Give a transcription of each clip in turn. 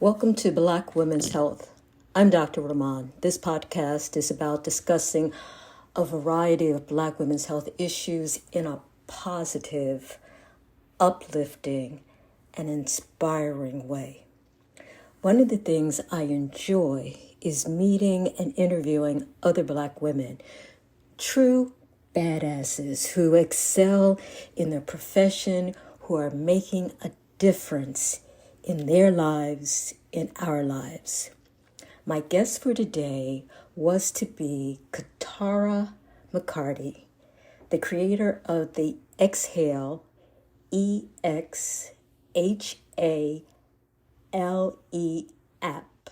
Welcome to Black Women's Health. I'm Dr. Rahman. This podcast is about discussing a variety of Black women's health issues in a positive, uplifting, and inspiring way. One of the things I enjoy is meeting and interviewing other Black women, true badasses who excel in their profession, who are making a difference in their lives, in our lives. My guest for today was to be Katara McCarty, the creator of the Exhale, EXHALE app,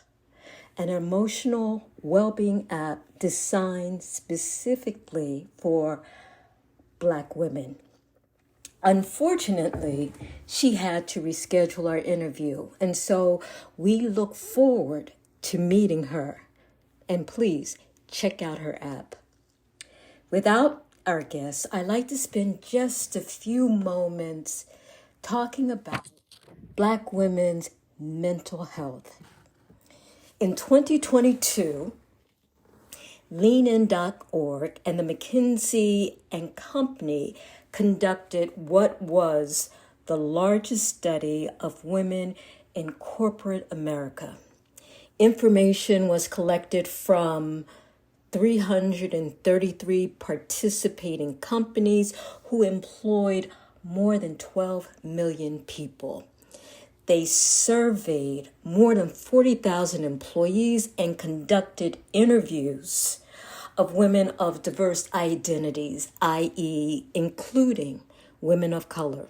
an emotional well-being app designed specifically for Black women. Unfortunately, she had to reschedule our interview, and so we look forward to meeting her. And please check out her app. Without our guest, I like to spend just a few moments talking about Black women's mental health. In 2022, LeanIn.org and the McKinsey and Company conducted what was the largest study of women in corporate America. Information was collected from 333 participating companies who employed more than 12 million people. They surveyed more than 40,000 employees and conducted interviews of women of diverse identities, i.e., including women of color.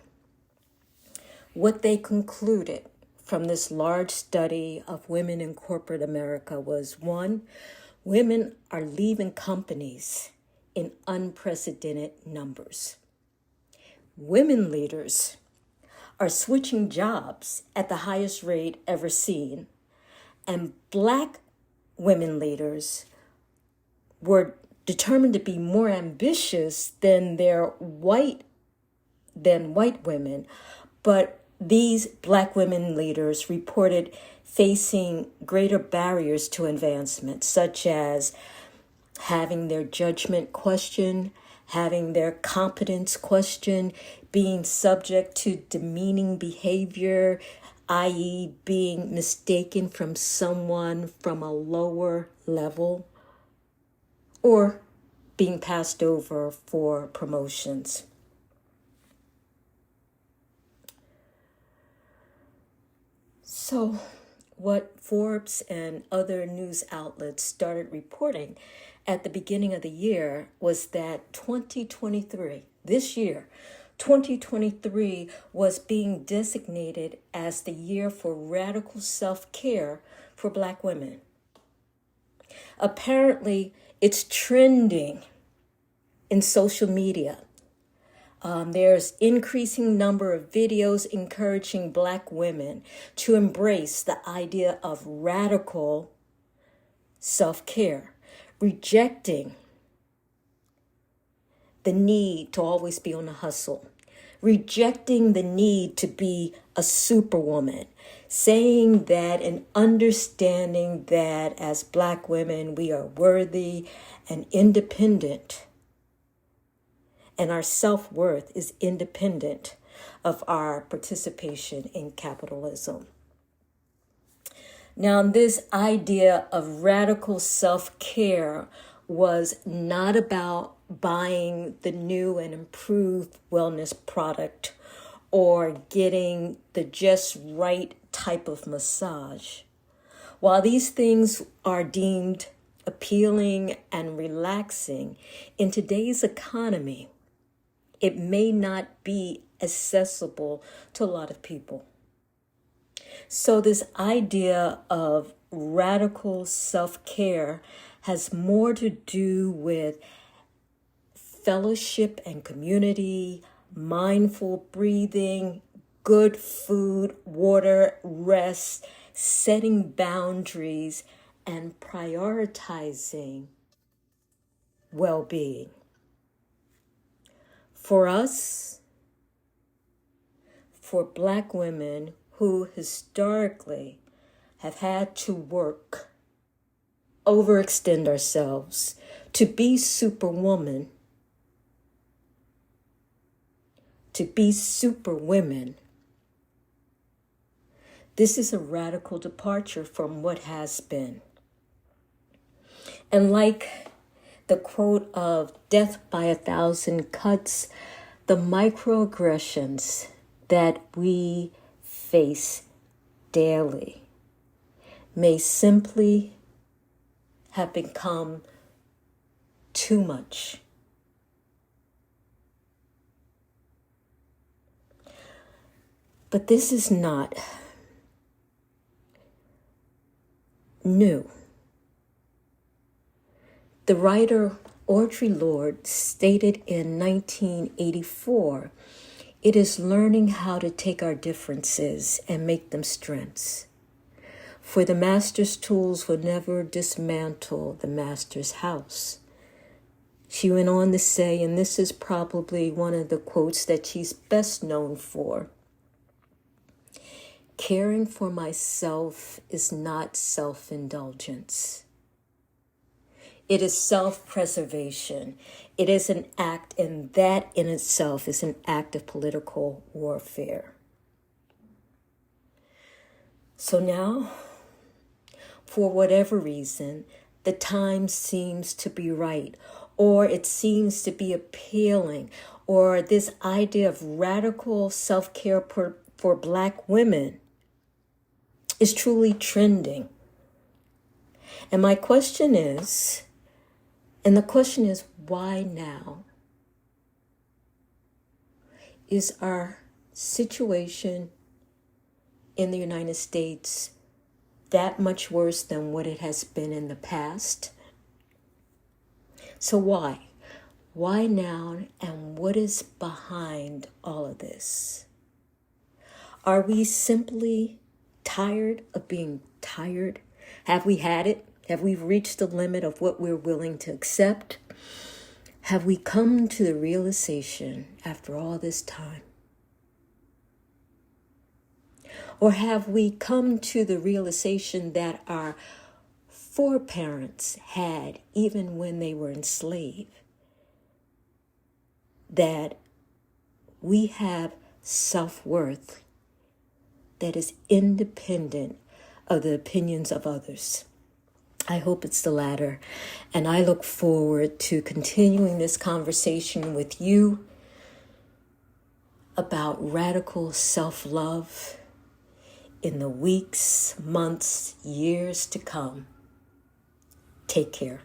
What they concluded from this large study of women in corporate America was, one, women are leaving companies in unprecedented numbers. Women leaders are switching jobs at the highest rate ever seen, and Black women leaders were determined to be more ambitious than white women, but these Black women leaders reported facing greater barriers to advancement, such as having their judgment questioned, having their competence questioned, being subject to demeaning behavior, i.e., being mistaken from someone from a lower level, or being passed over for promotions. So, what Forbes and other news outlets started reporting at the beginning of the year was that 2023 was being designated as the year for radical self-care for Black women. Apparently, it's trending in social media. There's increasing number of videos encouraging Black women to embrace the idea of radical self-care, rejecting the need to always be on the hustle, rejecting the need to be a superwoman, saying that and understanding that as Black women, we are worthy and independent, and our self-worth is independent of our participation in capitalism. Now, this idea of radical self-care was not about buying the new and improved wellness product or getting the just right type of massage. While these things are deemed appealing and relaxing, in today's economy, it may not be accessible to a lot of people. So this idea of radical self-care has more to do with fellowship and community, mindful breathing, good food, water, rest, setting boundaries, and prioritizing well-being. For us, for Black women who historically have had to work, overextend ourselves to be superwoman, to be superwomen. This is a radical departure from what has been. And like the quote of death by 1,000 cuts, the microaggressions that we face daily may simply have become too much. But this is not new. The writer Audre Lorde stated in 1984, "It is learning how to take our differences and make them strengths. For the master's tools will never dismantle the master's house." She went on to say, and this is probably one of the quotes that she's best known for, "Caring for myself is not self-indulgence. It is self-preservation. It is an act, and that in itself is an act of political warfare." So now, for whatever reason, the time seems to be right, or it seems to be appealing, or this idea of radical self-care for Black women is truly trending. And my question is, why now? Is our situation in the United States that much worse than what it has been in the past? So why? Why now, and what is behind all of this? Are we simply tired of being tired? Have we had it? Have we reached the limit of what we're willing to accept? Have we come to the realization after all this time? Or have we come to the realization that our foreparents had even when they were enslaved, that we have self-worth that is independent of the opinions of others? I hope it's the latter, and I look forward to continuing this conversation with you about radical self-love in the weeks, months, years to come. Take care.